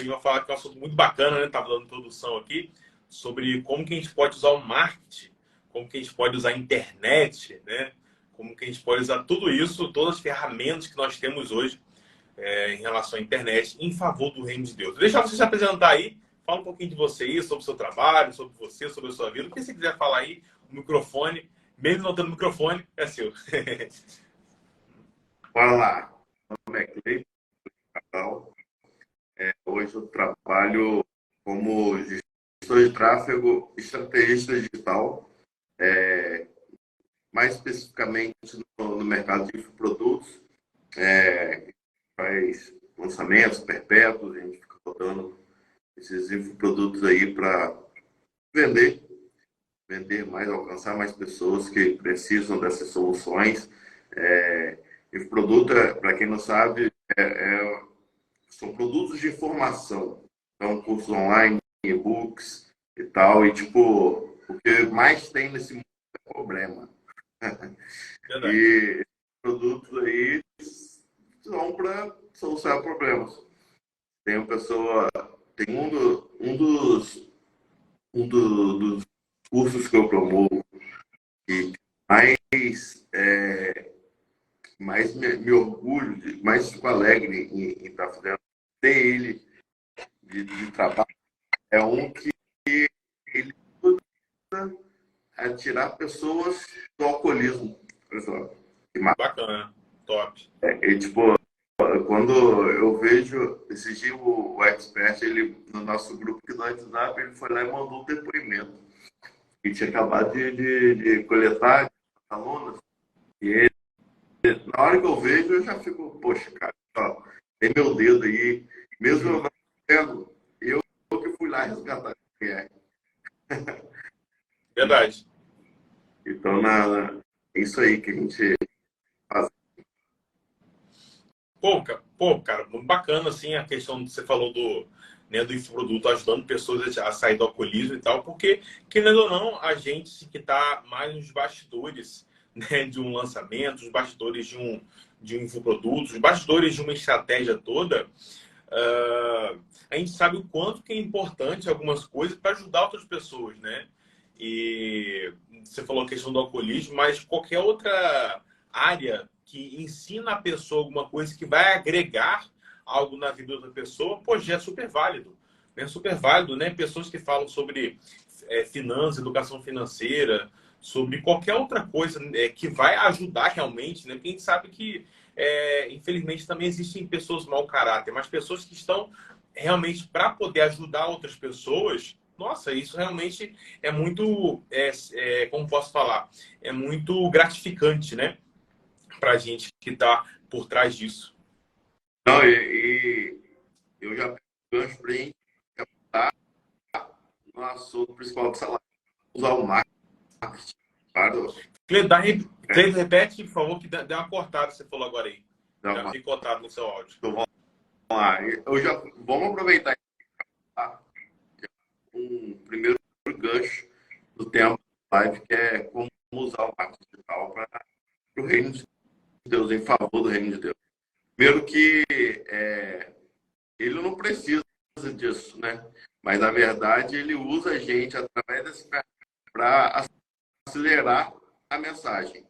Hoje eu vou falar que é um assunto muito bacana, né? Estava dando introdução aqui sobre como que a gente pode usar o marketing, como que a gente pode usar a internet, né? Como que a gente pode usar tudo isso, todas as ferramentas que nós temos hoje em relação à internet em favor do reino de Deus. Deixa você se apresentar aí, fala um pouquinho de você aí, sobre o seu trabalho, sobre você, sobre a sua vida. O que você quiser falar aí, o microfone, mesmo não tendo microfone, é seu. Fala lá, meu nome é Cleiton. Hoje eu trabalho como gestor de tráfego, estrategista digital, mais especificamente no mercado de infoprodutos. Faz lançamentos perpétuos, a gente fica rodando esses infoprodutos aí para vender, vender mais, alcançar mais pessoas que precisam dessas soluções. Infoproduto, para quem não sabe, são produtos de formação. Então, cursos online, e-books e tal. E, tipo, o que mais tem nesse mundo é problema. Verdade. E esses produtos aí são para solucionar problemas. Tem uma pessoa, tem dos cursos que eu promovo e mais, mais me orgulho, mais fico alegre em estar fazendo, ter ele de trabalho. É um que ele ajuda a tirar pessoas do alcoolismo. Olha só. Bacana, top. Tipo, quando eu vejo, esse dia o expert, ele, no nosso grupo aqui do WhatsApp, ele foi lá e mandou um depoimento. E tinha acabado de coletar alunos. E ele, na hora que eu vejo, eu já fico, poxa, cara, ó, tem meu dedo aí. Mesmo eu não tendo, eu que fui lá resgatar. Verdade. Então, é isso aí que a gente faz. Pô, cara, muito bacana, assim, a questão que você falou né, do infoproduto ajudando pessoas a sair do alcoolismo e tal, porque, querendo ou não, a gente que está mais nos bastidores, né, de um lançamento, os bastidores de um infoproduto, os bastidores de uma estratégia toda, a gente sabe o quanto que é importante algumas coisas para ajudar outras pessoas, né? E você falou a questão do alcoolismo, mas qualquer outra área que ensina a pessoa alguma coisa que vai agregar algo na vida da outra pessoa, pô, já é super válido. É super válido, né? Pessoas que falam sobre finanças, educação financeira, sobre qualquer outra coisa que vai ajudar realmente, né? Porque a gente sabe que, infelizmente, também existem pessoas mau caráter, mas pessoas que estão realmente para poder ajudar outras pessoas. Nossa, isso realmente é muito, como posso falar, é muito gratificante, né? Para a gente que está por trás disso. Não, e eu já pego o gancho para a gente estar no assunto principal do salário. Usar o marketing, claro. Cleiton, repete, por favor, que deu uma cortada, você falou agora aí. Já Então, vi cortado no seu áudio. vamos lá. Vamos aproveitar um primeiro gancho do tema da live, que é como usar o marketing digital para o reino de Deus, em favor do reino de Deus. Primeiro que ele não precisa disso, né? Mas, na verdade, ele usa a gente através desse para acelerar a mensagem.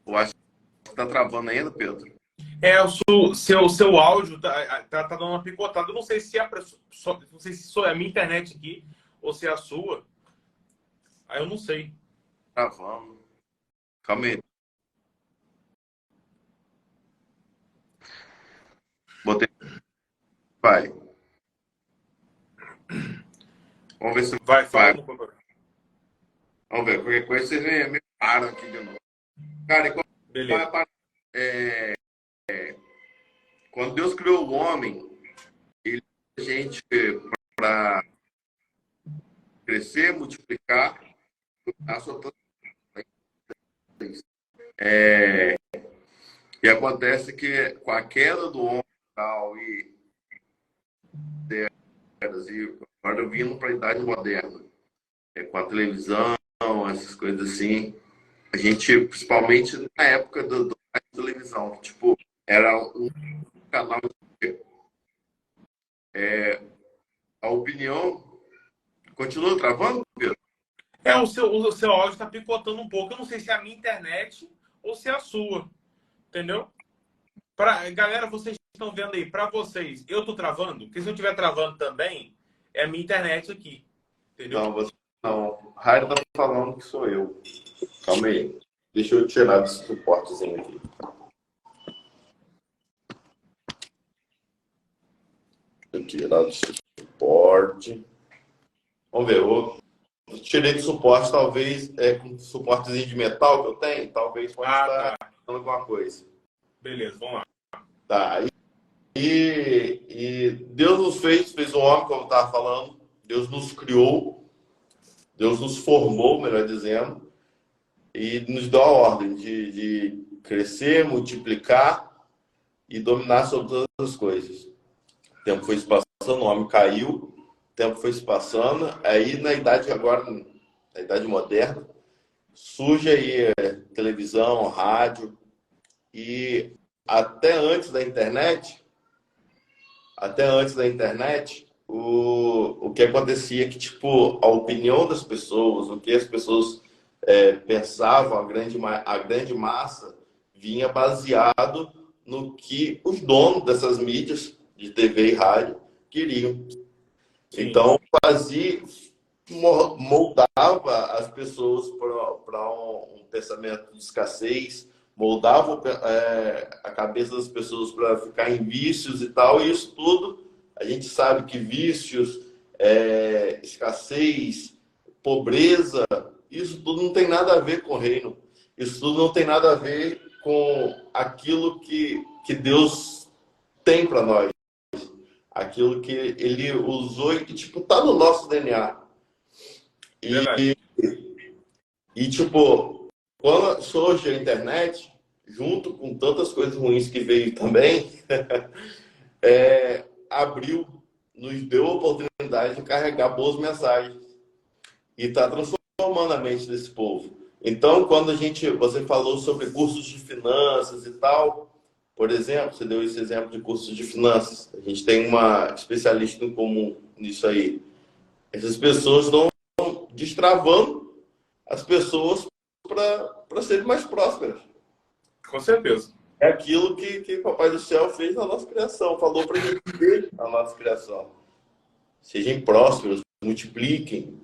Eu acho que está travando ainda, Pedro. Seu áudio tá dando uma picotada. Eu não sei se não sei se é a minha internet aqui ou se é a sua. Aí eu não sei. Travando. Calma aí. Botei. Vai. Vamos ver se Vai, fala vai. alguma coisa. Vamos ver. Qualquer coisa vocês me param aqui de novo. Cara, e Beleza. quando Deus criou o homem, ele a gente para crescer, multiplicar a sua e acontece que com a queda do homem e agora vindo para a idade moderna, com a televisão, essas coisas assim, a gente, principalmente na época da televisão, tipo, era um canal a opinião... Continua travando, Pedro? O seu áudio está picotando um pouco. Eu não sei se é a minha internet ou se é a sua. Entendeu? Galera, vocês estão vendo aí, para vocês, eu tô travando? Porque se eu estiver travando também, é a minha internet aqui. Entendeu? Não, você não. Raira tá falando que sou eu. Calma aí. Deixa eu tirar esse suportezinho aqui. Deixa eu tirar esse suporte. Vamos ver, eu tirei do suporte, talvez, com suportezinho de metal que eu tenho, talvez pode estar dando alguma coisa. Beleza, vamos lá. Tá, e Deus nos fez um homem, como eu estava falando, Deus nos criou, Deus nos formou, melhor dizendo, e nos deu a ordem de crescer, multiplicar e dominar sobre todas as coisas. O tempo foi se passando, o homem caiu, o tempo foi se passando, aí na idade agora, na idade moderna, surge aí televisão, rádio, e até antes da internet, o que acontecia é que, tipo, a opinião das pessoas, o que as pessoas pensavam, a grande massa, vinha baseado no que os donos dessas mídias de TV e rádio queriam. Sim. Então, moldava as pessoas para um pensamento de escassez, moldava a cabeça das pessoas para ficar em vícios e tal, e isso tudo, a gente sabe que vícios, escassez, pobreza, isso tudo não tem nada a ver com o reino. Isso tudo não tem nada a ver com aquilo que Deus tem para nós. Aquilo que ele usou e que, tipo, tá no nosso DNA. E tipo, quando surge a internet, junto com tantas coisas ruins que veio também, nos deu a oportunidade de carregar boas mensagens. E está transformando a mente desse povo. Então, quando você falou sobre cursos de finanças e tal, por exemplo, você deu esse exemplo de cursos de finanças. A gente tem uma especialista em comum nisso aí. Essas pessoas estão destravando as pessoas para serem mais prósperas. Com certeza. É aquilo que o Papai do Céu fez na nossa criação, falou para a gente ver na nossa criação. Sejam prósperos, multipliquem.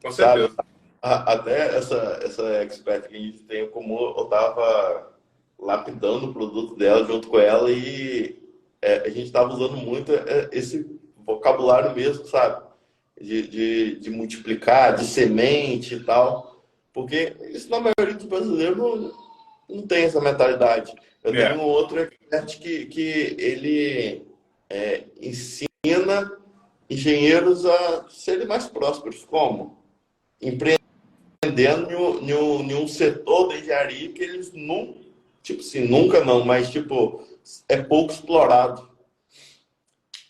Com certeza. Sabe? Até essa expert que a gente tem em comum, eu estava lapidando o produto dela junto com ela e a gente estava usando muito esse vocabulário mesmo, sabe? De multiplicar, de semente e tal. Porque isso na maioria dos brasileiros não tem essa mentalidade. Eu tenho um outro expert que ele ensina engenheiros a serem mais prósperos. Como? Empreendendo em um setor da engenharia que eles nunca não, mas tipo, é pouco explorado.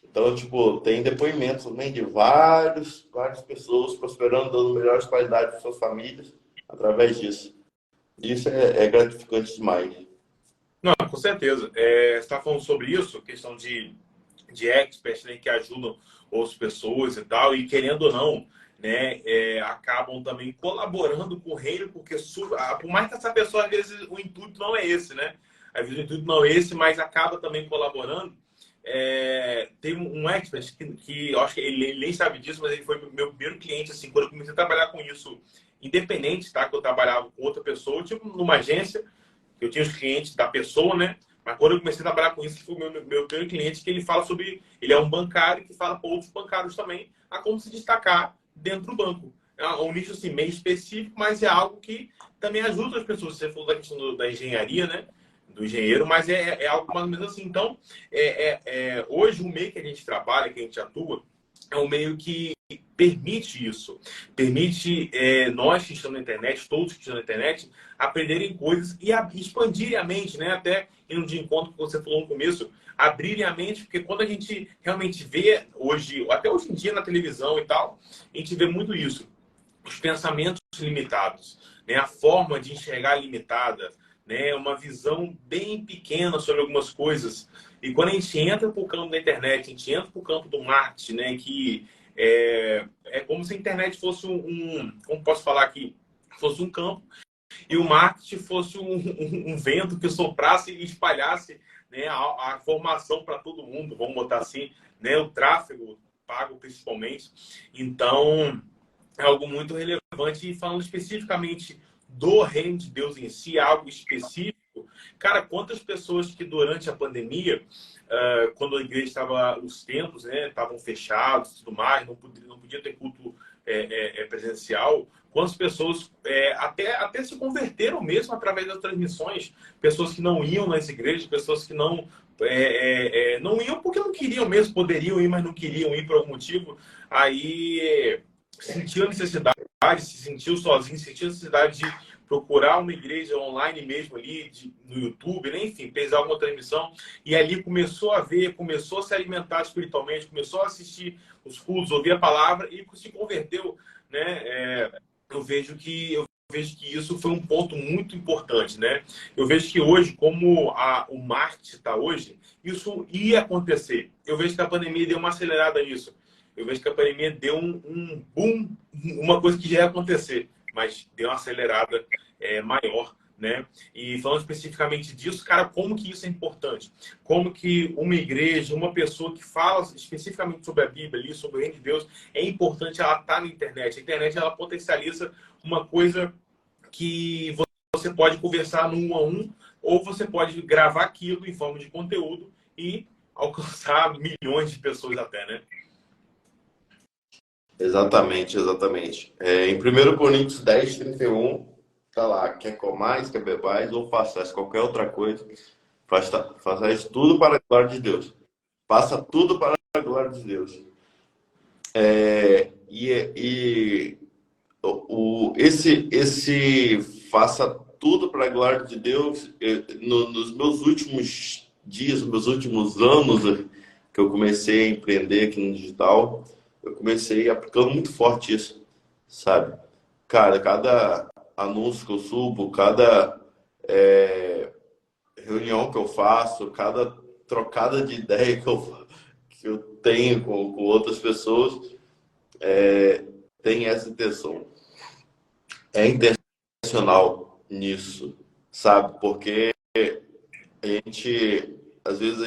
Então, tipo, tem depoimentos também de várias pessoas prosperando, dando melhores qualidades para suas famílias através disso. Isso é gratificante demais. Não, com certeza. Você está falando sobre isso, questão de experts, né, que ajudam outras pessoas e tal, e querendo ou não, né, acabam também colaborando com o reino, porque por mais que essa pessoa, às vezes, o intuito não é esse, né? Às vezes o intuito não é esse, mas acaba também colaborando. Tem um expert que eu acho que ele nem sabe disso, mas ele foi meu primeiro cliente, assim, quando eu comecei a trabalhar com isso independente, tá? Que eu trabalhava com outra pessoa, tipo numa agência, eu tinha os clientes da pessoa, né? Mas quando eu comecei a trabalhar com isso, foi o meu primeiro cliente, que ele fala sobre... Ele é um bancário que fala para outros bancários também a como se destacar dentro do banco. É um nicho assim, meio específico, mas é algo que também ajuda as pessoas. Você falou da questão da engenharia, né? Do engenheiro, mas é algo mais ou menos assim. Então, hoje o meio que a gente trabalha, que a gente atua, é um meio que permite isso. Permite nós que estamos na internet, todos que estão na internet, aprenderem coisas e expandirem a mente, né? Até indo de encontro que você falou no começo, abrirem a mente, porque quando a gente realmente vê hoje, até hoje em dia na televisão e tal, a gente vê muito isso. Os pensamentos limitados, né? A forma de enxergar limitada, né? Uma visão bem pequena sobre algumas coisas. E quando a gente entra para o campo da internet, a gente entra para o campo do marketing, né? Que é como se a internet fosse como posso falar aqui, fosse um campo e o marketing fosse um vento que soprasse e espalhasse, né, a informação para todo mundo, vamos botar assim, né, o tráfego pago principalmente. Então, é algo muito relevante. E falando especificamente do reino de Deus em si, algo específico, cara, quantas pessoas que durante a pandemia, quando a igreja estava, os templos, né, estavam fechados e tudo mais, não podia ter culto presencial, quantas pessoas até se converteram mesmo através das transmissões, pessoas que não iam nas igrejas, pessoas que não iam porque não queriam mesmo, poderiam ir, mas não queriam ir por algum motivo, aí sentiu a necessidade, se sentiu sozinho, sentiu a necessidade de procurar uma igreja online mesmo ali, no YouTube, né? Enfim, fez alguma transmissão e ali começou a ver, começou a se alimentar espiritualmente, começou a assistir os cultos, ouvir a palavra e se converteu, né? Eu vejo que isso foi um ponto muito importante, né? Eu vejo que hoje, como o marketing está hoje, isso ia acontecer. Eu vejo que a pandemia deu uma acelerada nisso. Eu vejo que a pandemia deu um boom, uma coisa que já ia acontecer, mas deu uma acelerada maior, né? E falando especificamente disso, cara, como que isso é importante? Como que uma igreja, uma pessoa que fala especificamente sobre a Bíblia, ali, sobre o reino de Deus, é importante ela estar na internet. A internet, ela potencializa uma coisa que você pode conversar no 1 a 1, ou você pode gravar aquilo em forma de conteúdo e alcançar milhões de pessoas até, né? Exatamente, exatamente. Em 1 Coríntios 10:31, tá lá, quer comais, quer bebais, ou façais qualquer outra coisa, façais tudo para a glória de Deus. Faça tudo para a glória de Deus. E esse faça tudo para a glória de Deus, nos meus últimos dias, nos meus últimos anos que eu comecei a empreender aqui no digital, eu comecei aplicando muito forte isso, sabe? Cara, cada anúncio que eu subo, cada reunião que eu faço, cada trocada de ideia que eu tenho com outras pessoas, tem essa intenção. É intencional nisso, sabe? Porque às vezes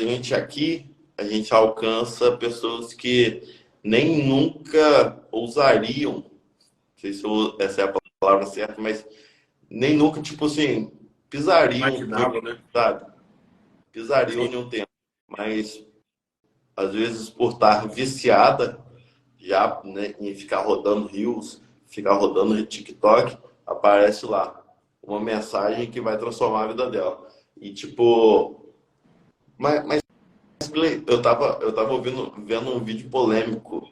a gente alcança pessoas que nem nunca ousariam, não sei se essa é a palavra certa, mas nem nunca, tipo assim, pisariam, Imaginava, né? sabe? Pisariam Sim. em um tempo. Mas, às vezes, por estar viciada já, né, em ficar rodando Reels, ficar rodando TikTok, aparece lá uma mensagem que vai transformar a vida dela. E, tipo, mas eu tava vendo um vídeo polêmico.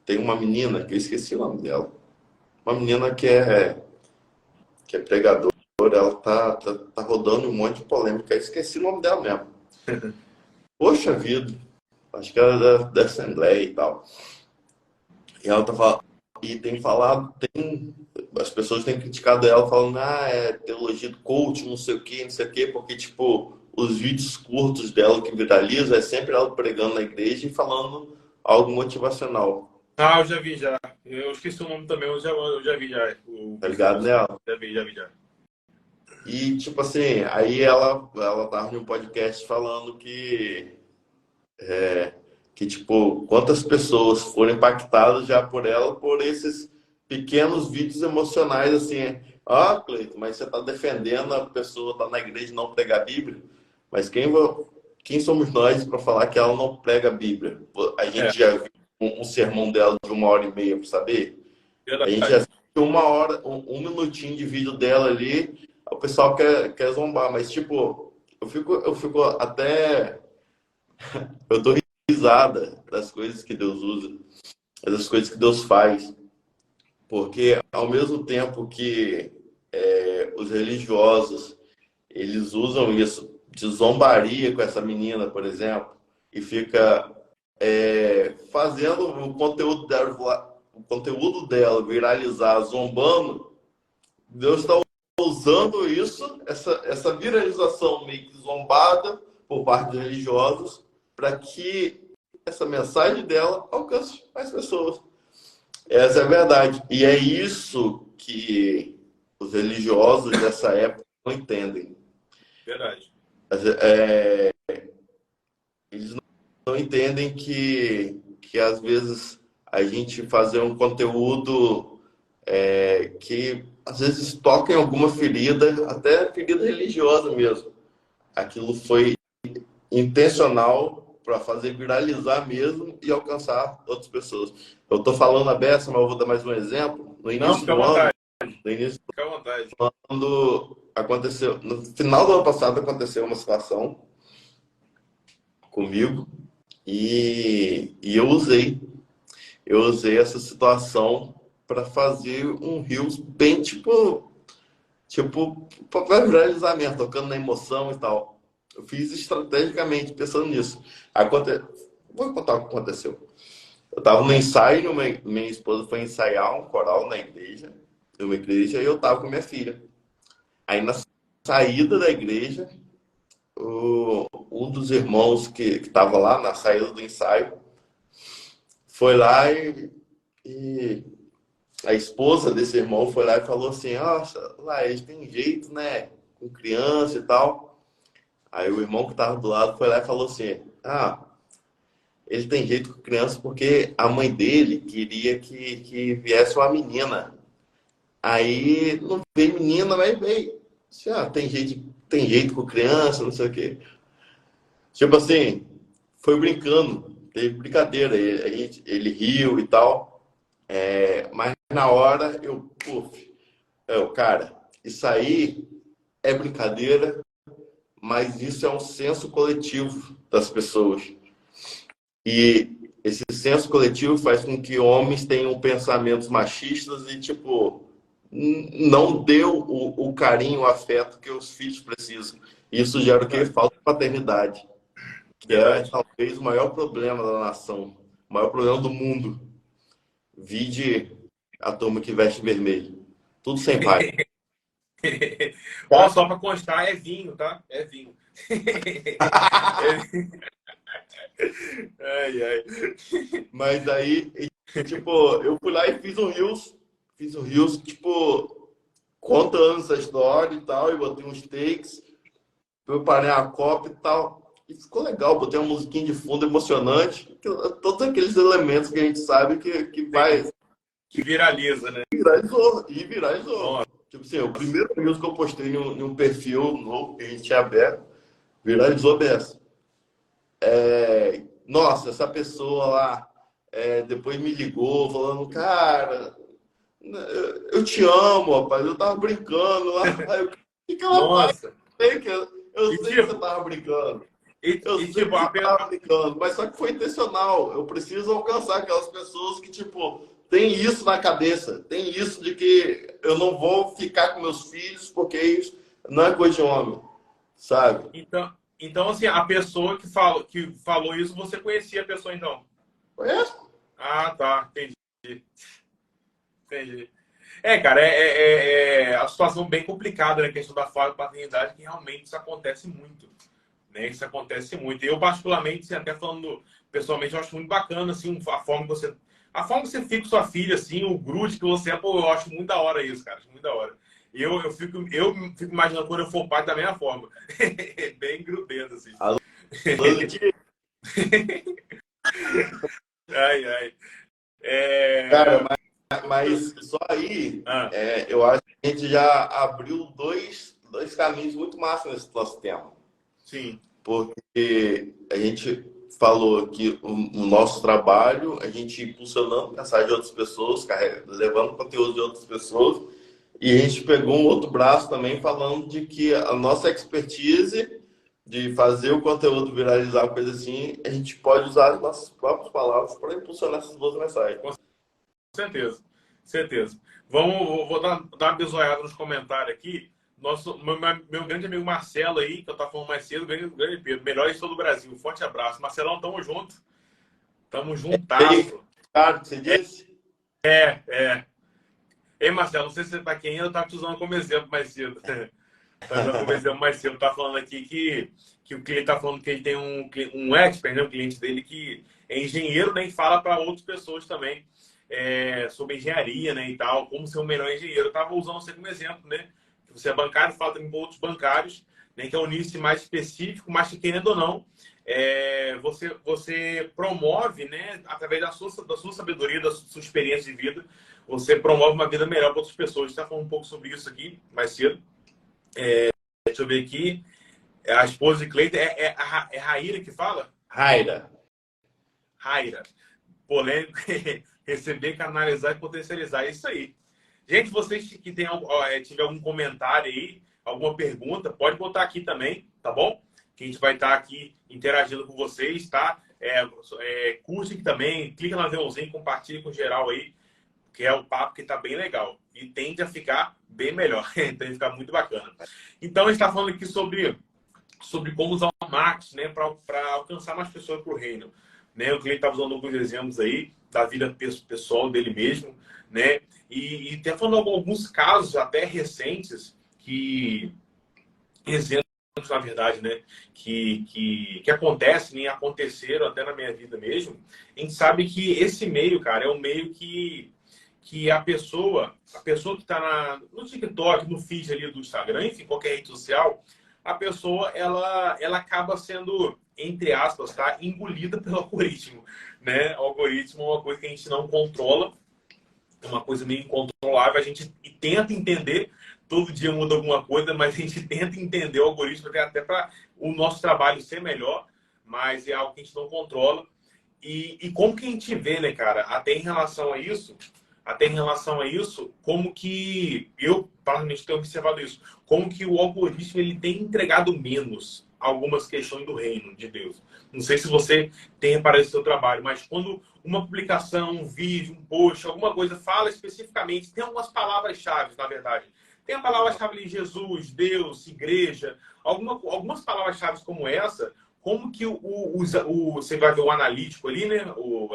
Tem uma menina, que eu esqueci o nome dela. Uma menina que é pregadora, ela tá rodando um monte de polêmica. Eu esqueci o nome dela mesmo. Poxa vida, acho que era da Assembleia e tal. E ela tá falando, e tem falado, as pessoas têm criticado ela falando, é teologia do coach, não sei o quê, porque, tipo, os vídeos curtos dela que viralizam é sempre ela pregando na igreja e falando algo motivacional. Ah, eu já vi já. Eu esqueci o nome também, eu já vi já. Tá ligado nela? Já vi já. E, tipo assim, aí ela tava em um podcast falando que, tipo, quantas pessoas foram impactadas já por ela, por esses pequenos vídeos emocionais, assim, Cleiton, mas você tá defendendo a pessoa, tá na igreja e não pregar a Bíblia, mas quem somos nós para falar que ela não prega a Bíblia? A gente já viu um sermão dela de 1 hora e meia, para saber? A gente já Verdade. viu 1 hora, um minutinho de vídeo dela ali, o pessoal quer zombar, mas, tipo, eu fico até... Eu tô risada das coisas que Deus usa, das coisas que Deus faz. Porque ao mesmo tempo que os religiosos eles usam isso de zombaria com essa menina, por exemplo, e fica fazendo o conteúdo dela viralizar, zombando, Deus está usando isso, essa viralização meio que zombada por parte dos religiosos, para que essa mensagem dela alcance mais pessoas. Essa é a verdade. E é isso que os religiosos dessa época não entendem. Verdade. É, eles não entendem que às vezes a gente fazer um conteúdo que às vezes toca em alguma ferida, até ferida religiosa mesmo. Aquilo foi intencional para fazer viralizar mesmo e alcançar outras pessoas. Eu estou falando a beça, mas eu vou dar mais um exemplo. No Não, início fica à do ano, vontade. no início Fica à vontade. do ano aconteceu, no final do ano passado aconteceu uma situação comigo e eu usei essa situação para fazer um reels bem tipo para viralizar mesmo, tocando na emoção e tal. Eu fiz estrategicamente pensando nisso. Vou contar o que aconteceu. Eu estava no ensaio, minha esposa foi ensaiar um coral na igreja, numa igreja, e eu estava com minha filha. Aí na saída da igreja, um dos irmãos que estava lá na saída do ensaio foi lá e a esposa desse irmão foi lá e falou assim: Nossa, lá eles têm jeito, né? Com criança e tal. Aí o irmão que estava do lado foi lá e falou assim: ele tem jeito com criança porque a mãe dele queria que viesse uma menina. Aí não veio menina, mas veio. Assim, tem jeito com criança, não sei o quê. Tipo assim, foi brincando, teve brincadeira. Ele riu e tal. Mas na hora cara, isso aí é brincadeira, mas isso é um senso coletivo das pessoas. E esse senso coletivo faz com que homens tenham pensamentos machistas e, tipo, não dê o carinho, o afeto que os filhos precisam. Isso gera o quê? Falta de paternidade, que é Verdade. talvez o maior problema da nação, o maior problema do mundo. Vide a turma que veste vermelho. Tudo sem pai. Ó, Cara, só para constar, é vinho, tá? É vinho. Ai, ai. mas aí, tipo, eu fui lá e fiz um Reels, tipo, contando essa história e tal, e botei uns takes, preparei a copy e tal. E ficou legal, botei uma musiquinha de fundo emocionante, todos aqueles elementos que a gente sabe que vai Que viraliza, né? viralizou. Nossa. Tipo assim, o primeiro Reels que eu postei em um perfil novo que a gente tinha aberto, viralizou dessa. Nossa, essa pessoa lá depois me ligou falando, cara, eu te amo, rapaz, eu tava brincando lá. Aí eu, o que que ela faz? Nossa. Eu E sei que você tipo, tava brincando. Eu sei tipo que você tava brincando, mas só que foi intencional. Eu preciso alcançar aquelas pessoas que, tipo, tem isso na cabeça, tem isso de que eu não vou ficar com meus filhos porque isso não é coisa de homem, sabe? então assim, a pessoa que falou isso, você conhecia a pessoa então? Conhece? Ah, tá. Entendi. Entendi. Cara, a situação bem complicada, né? A questão da falta de paternidade, que realmente isso acontece muito, né? Isso acontece muito. Eu, particularmente, assim, até falando pessoalmente, eu acho muito bacana, assim, a forma que você fica com sua filha, assim, o grude que você é, pô, eu acho muito da hora isso, cara, acho muito da hora. Eu fico imaginando quando eu for pai da mesma forma. Bem grudento, assim. Alô, Ai, ai. cara, É... mas só aí, Ah, eu acho que a gente já abriu dois caminhos muito massa nesse nosso tema. sim, Porque a gente falou que o nosso trabalho, a gente impulsionando mensagem de outras pessoas, levando conteúdo de outras pessoas, e a gente pegou um outro braço também falando de que a nossa expertise de fazer o conteúdo viralizar, coisa assim, a gente pode usar as nossas próprias palavras para impulsionar essas duas mensagens. com certeza. Certeza. Vou dar uma bisoiada nos comentários aqui. Meu grande amigo Marcelo aí, que eu estava falando mais cedo, grande Pedro, melhor editor do Brasil. Forte abraço. Marcelão, tamo junto. Tamo E aí, juntasso. cara, que você disse? É. Ei, Marcelo, não sei se você está aqui ainda, eu estava te usando como exemplo mais cedo. Tá usando como exemplo mais cedo. Tá falando aqui que o cliente está falando que ele tem um expert, né, um cliente dele que é engenheiro, né, e fala para outras pessoas também sobre engenharia, né, e tal, como ser o melhor engenheiro. Eu estava usando você como exemplo, né? Que você é bancário, fala também com outros bancários, né, que é um nicho mais específico, mas que querendo ou não, você promove, né, através da sua sabedoria, da sua experiência de vida, você promove uma vida melhor para outras pessoas. A gente está falando um pouco sobre isso aqui mais cedo. Deixa eu ver aqui. A esposa de Cleiton é Raíra que fala? Raira. Raíra. Polêmico. Receber, canalizar e potencializar. É isso aí. Gente, vocês que tiver algum comentário aí, alguma pergunta, pode botar aqui também, tá bom? Que a gente vai estar aqui interagindo com vocês, tá? Curte aqui também, clica no aviãozinho, compartilha com geral aí, que é o papo que tá bem legal. E tende a ficar bem melhor. Tende a ficar muito bacana. Então, a gente está falando aqui sobre como usar o marketing, né, para alcançar mais pessoas para o reino. Né? O cliente estava usando alguns exemplos aí da vida pessoal dele mesmo, né? E até falando alguns casos até recentes exemplos, na verdade, né, que acontecem e aconteceram até na minha vida mesmo. A gente sabe que esse meio, cara, é um meio que a pessoa que está no TikTok, no feed ali do Instagram, enfim, qualquer rede social, a pessoa ela acaba sendo, entre aspas, tá, engolida pelo algoritmo, né? O algoritmo é uma coisa que a gente não controla, é uma coisa meio incontrolável, a gente tenta entender, todo dia muda alguma coisa, mas a gente tenta entender o algoritmo até para o nosso trabalho ser melhor, mas é algo que a gente não controla. E como que a gente vê, né, cara, até em relação a isso, como que eu, particularmente, tenho observado isso, como que o algoritmo ele tem entregado menos algumas questões do reino de Deus. Não sei se você tem reparado esse seu trabalho, mas quando uma publicação, um vídeo, um post, alguma coisa fala especificamente, tem algumas palavras-chave, na verdade. Tem a palavra-chave ali, Jesus, Deus, igreja, algumas palavras-chave como essa, como que você vai ver o analítico ali, né?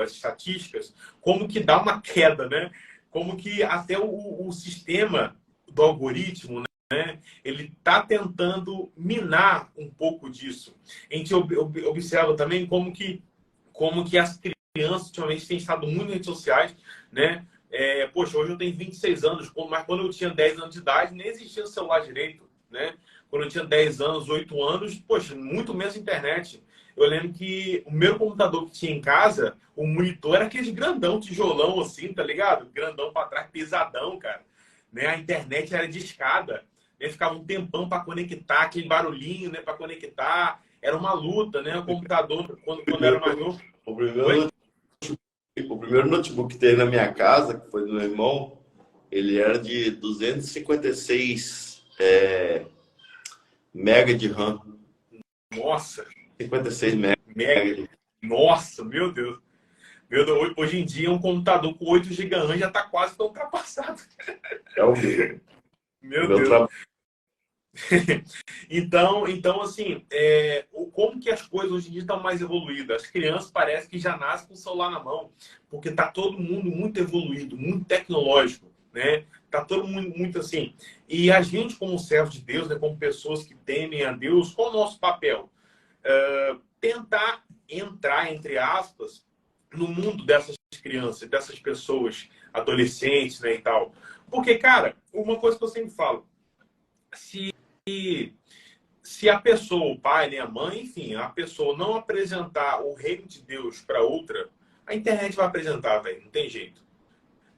As estatísticas, como que dá uma queda, né? Como que até o sistema do algoritmo, né? Ele está tentando minar um pouco disso. A gente observa também como que as crianças ultimamente têm estado muito nas redes sociais, né? Poxa, hoje eu tenho 26 anos, mas quando eu tinha 10 anos de idade, nem existia celular direito, né? Quando eu tinha 10 anos, 8 anos, poxa, muito menos internet. Eu lembro que o meu computador que tinha em casa, o monitor era aquele grandão, tijolão assim, tá ligado? Grandão para trás, pesadão, cara. Né? A internet era de escada, né? Ficava um tempão para conectar, aquele barulhinho, né, para conectar. Era uma luta, né? O computador, quando era mais novo. O primeiro notebook que teve na minha casa, que foi do meu irmão, ele era de 256 mega de RAM. Nossa! 56 mega. Nossa, meu Deus! Hoje em dia, um computador com 8 GB RAM já está quase tão ultrapassado. É o meu. Meu Deus! Então assim, como que as coisas hoje em dia estão mais evoluídas? As crianças parecem que já nascem com o celular na mão, porque está todo mundo muito evoluído, muito tecnológico, né? Tá todo mundo muito assim. E a gente, como servos de Deus, né, como pessoas que temem a Deus, qual é o nosso papel? Tentar entrar, entre aspas, no mundo dessas crianças, dessas pessoas, adolescentes, né, e tal. Porque, cara, uma coisa que eu sempre falo, se a pessoa, o pai, né, a mãe, enfim, a pessoa não apresentar o reino de Deus para outra, a internet vai apresentar, velho, não tem jeito.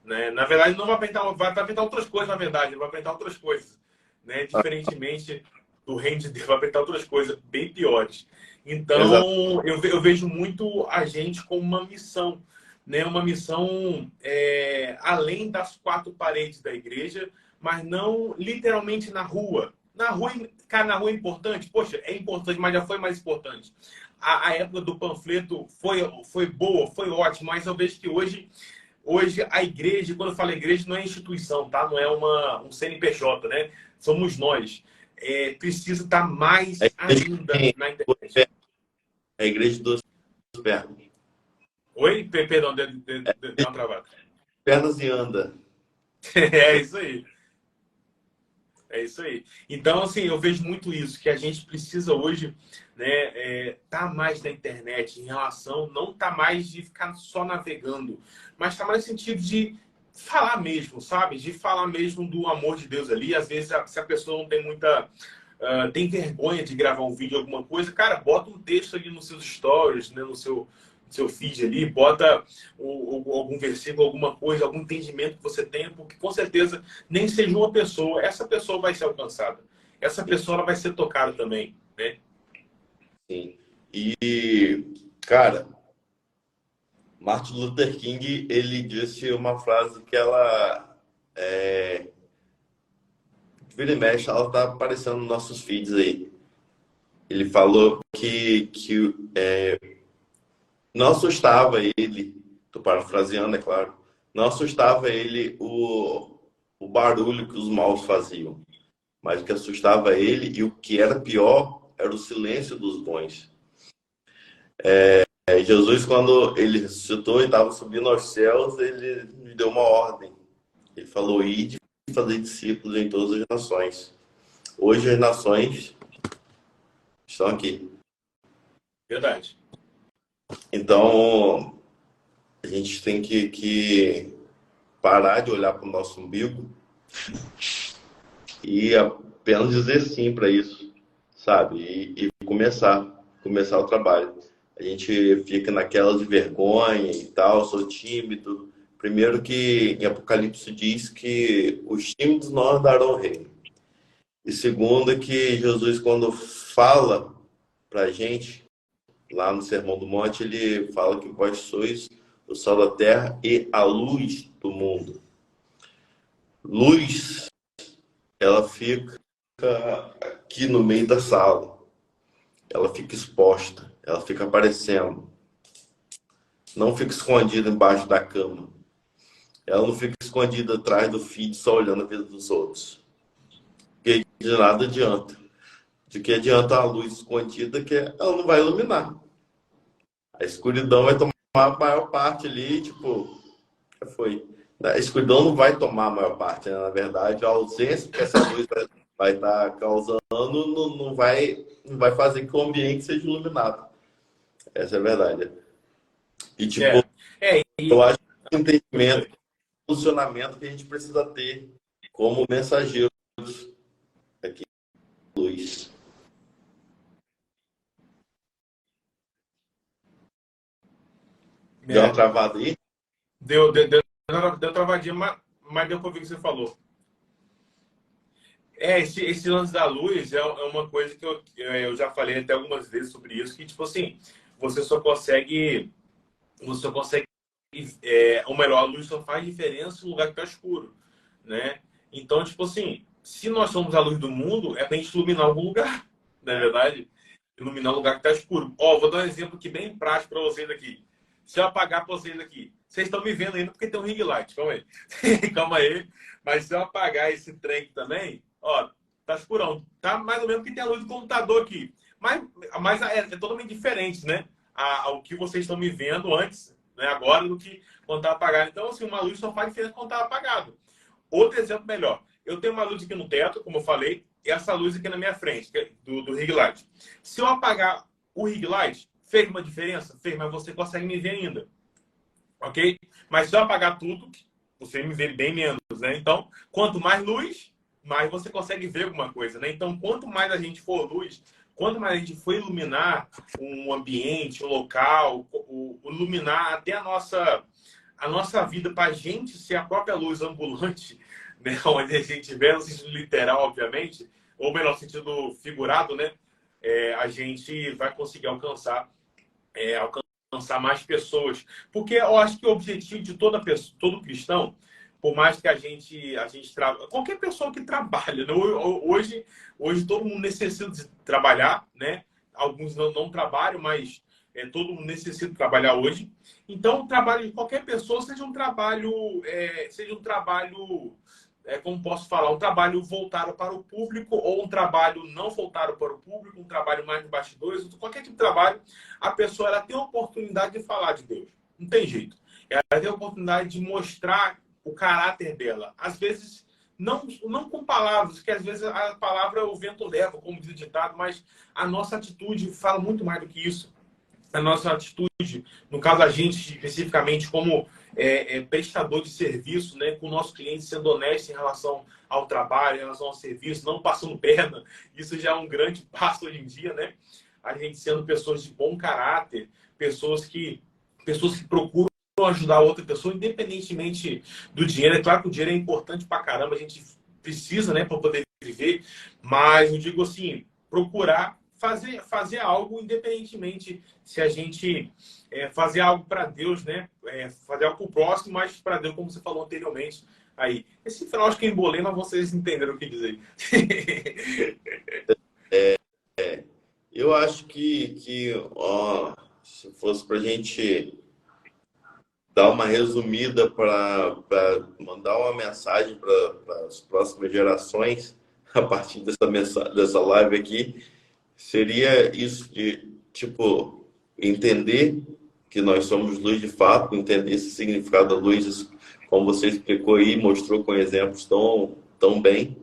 Né? Na verdade, não vai apresentar outras coisas, na verdade, vai apresentar outras coisas, né? Diferentemente do reino de Deus, vai apresentar outras coisas bem piores. Então, eu vejo muito a gente como uma missão, né? Uma missão além das quatro paredes da igreja, mas não literalmente na rua. Na rua, cara, na rua é importante? Poxa, é importante, mas já foi mais importante. A época do panfleto foi boa, foi ótima, mas eu vejo que hoje a igreja, quando eu falo igreja, não é instituição, tá? Não é um CNPJ, né? Somos nós. Precisa estar mais ainda na internet. É a igreja dos pernas. Oi? Perdão, deu uma travada. Pernas e anda. É isso aí. É isso aí. Então, assim, eu vejo muito isso, que a gente precisa hoje, né, tá mais na internet em relação, não tá mais de ficar só navegando, mas tá mais no sentido de falar mesmo, sabe? De falar mesmo do amor de Deus ali. Às vezes, se a pessoa não tem muita, tem vergonha de gravar um vídeo, alguma coisa, cara, bota um texto ali nos seus stories, né, no seu feed ali, bota algum versículo, alguma coisa, algum entendimento que você tenha, porque com certeza nem seja uma pessoa, essa pessoa vai ser alcançada. Essa pessoa ela vai ser tocada também, né? Sim. E, cara, Martin Luther King, ele disse uma frase que ela vira e mexe, ela tá aparecendo nos nossos feeds aí. Ele falou que não assustava ele, tô parafraseando, é claro, não assustava ele o barulho que os maus faziam, mas o que assustava ele e o que era pior era o silêncio dos bons. Jesus, quando ele ressuscitou e estava subindo aos céus, ele me deu uma ordem. Ele falou: ide e fazer discípulos em todas as nações. Hoje as nações estão aqui. Verdade. Então, a gente tem que parar de olhar para o nosso umbigo e apenas dizer sim para isso, sabe? E começar o trabalho. A gente fica naquela de vergonha e tal, sou tímido. Primeiro que em Apocalipse diz que os tímidos não herdarão o reino. E segundo que Jesus, quando fala para a gente, lá no Sermão do Monte, ele fala que vós sois o sal da terra e a luz do mundo. Luz, ela fica aqui no meio da sala. Ela fica exposta, ela fica aparecendo. Não fica escondida embaixo da cama. Ela não fica escondida atrás do feed só olhando a vida dos outros. Porque de nada adianta. De que adianta a luz escondida que ela não vai iluminar. A escuridão vai tomar a maior parte ali, tipo, já foi. A escuridão não vai tomar a maior parte, né? Na verdade, a ausência que essa luz vai estar causando não vai fazer que o ambiente seja iluminado. Essa é a verdade. E, tipo, eu acho que o entendimento, o funcionamento que a gente precisa ter como mensageiros aqui, luz. Deu uma travada aí? Deu travadinha, mas deu para ouvir o que você falou. Esse lance da luz é uma coisa que eu já falei até algumas vezes sobre isso, que, tipo assim, você só consegue, ou melhor, a luz só faz diferença no lugar que tá escuro, né? Então, tipo assim, se nós somos a luz do mundo, é pra gente iluminar algum lugar, não é verdade? Iluminar o lugar que tá escuro. Ó, vou dar um exemplo aqui bem prático para vocês aqui. Se eu apagar para vocês aqui, vocês estão me vendo ainda porque tem um ring light, calma aí. Calma aí. Mas se eu apagar esse trem aqui também, ó, tá escurão. Tá mais ou menos que tem a luz do computador aqui. Mas é totalmente diferente, né? O que vocês estão me vendo antes, né, agora, do que quando tá apagado. Então, assim, uma luz só faz diferença quando tá apagado. Outro exemplo melhor. Eu tenho uma luz aqui no teto, como eu falei, e essa luz aqui na minha frente, que é do ring light. Se eu apagar o ring light, fez uma diferença? Fez, mas você consegue me ver ainda. Ok? Mas se eu apagar tudo, você me vê bem menos, né? Então, quanto mais luz, mais você consegue ver alguma coisa, né? Então, quanto mais a gente for luz, quanto mais a gente for iluminar um ambiente, um local, iluminar até a nossa vida para a gente ser a própria luz ambulante, né? Onde a gente vê no sentido literal, obviamente, ou melhor, no sentido figurado, né? A gente vai conseguir alcançar mais pessoas. Porque eu acho que o objetivo de toda pessoa, todo cristão, por mais que a gente qualquer pessoa que trabalha, né? Hoje todo mundo necessita de trabalhar, né? Alguns não trabalham, mas todo mundo necessita trabalhar hoje. Então, o trabalho de qualquer pessoa seja um trabalho, como posso falar, um trabalho voltado para o público ou um trabalho não voltado para o público, um trabalho mais de bastidores, qualquer tipo de trabalho, a pessoa ela tem a oportunidade de falar de Deus. Não tem jeito. Ela tem a oportunidade de mostrar o caráter dela. Às vezes, não com palavras, que às vezes a palavra o vento leva, como diz o ditado, mas a nossa atitude fala muito mais do que isso. A nossa atitude, no caso a gente especificamente como prestador de serviço, né, com o nosso cliente sendo honesto em relação ao trabalho, em relação ao serviço, não passando perna, isso já é um grande passo hoje em dia, né? A gente sendo pessoas de bom caráter, pessoas que procuram ajudar a outra pessoa, independentemente do dinheiro. É claro que o dinheiro é importante pra caramba, a gente precisa, né, para poder viver, mas eu digo assim, procurar fazer algo, independentemente se a gente fazer algo para Deus, né? Fazer algo para o próximo, mas para Deus, como você falou anteriormente. Aí, esse final acho que eu embolei, mas vocês entenderam o que dizer. Eu acho que ó, se fosse para a gente dar uma resumida para mandar uma mensagem para as próximas gerações, a partir dessa live aqui, seria isso de, tipo, entender que nós somos luz de fato, entender esse significado da luz, como você explicou aí, mostrou com exemplos tão bem,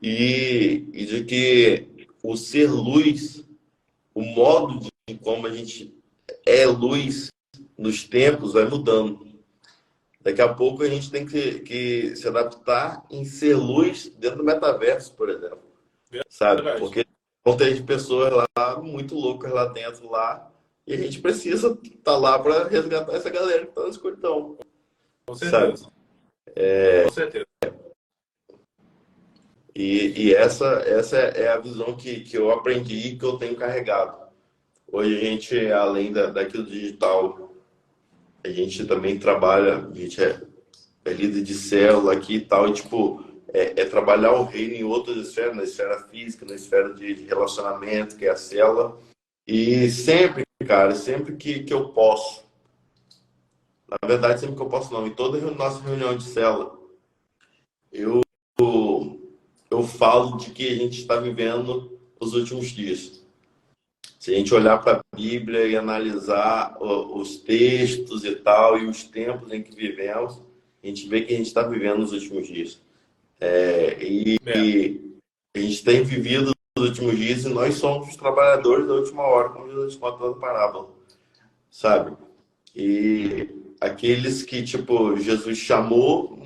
e de que o ser luz, o modo de como a gente é luz nos tempos vai mudando. Daqui a pouco a gente tem que se adaptar em ser luz dentro do metaverso, por exemplo. Sabe? Verdade. Porque vão ter pessoas lá muito loucas lá dentro lá e a gente precisa estar lá para resgatar essa galera que está na escuridão. Com Sabe? certeza. Com certeza. E essa é a visão que eu aprendi e que eu tenho carregado. Hoje a gente, além daquilo digital, a gente também trabalha, a gente é líder de célula aqui e tal, e tipo, trabalhar o reino em outras esferas, na esfera física, na esfera de relacionamento, que é a célula. E sempre, cara, sempre que eu posso, na verdade, sempre que eu posso não, em toda nossa reunião de célula, eu, eu falo de que a gente está vivendo os últimos dias. Se a gente olhar para a Bíblia e analisar os textos e tal, e os tempos em que vivemos, a gente vê que a gente está vivendo os últimos dias. E a gente tem vivido os últimos dias e nós somos os trabalhadores da última hora, como Jesus conta na parábola, sabe? E aqueles que, tipo, Jesus chamou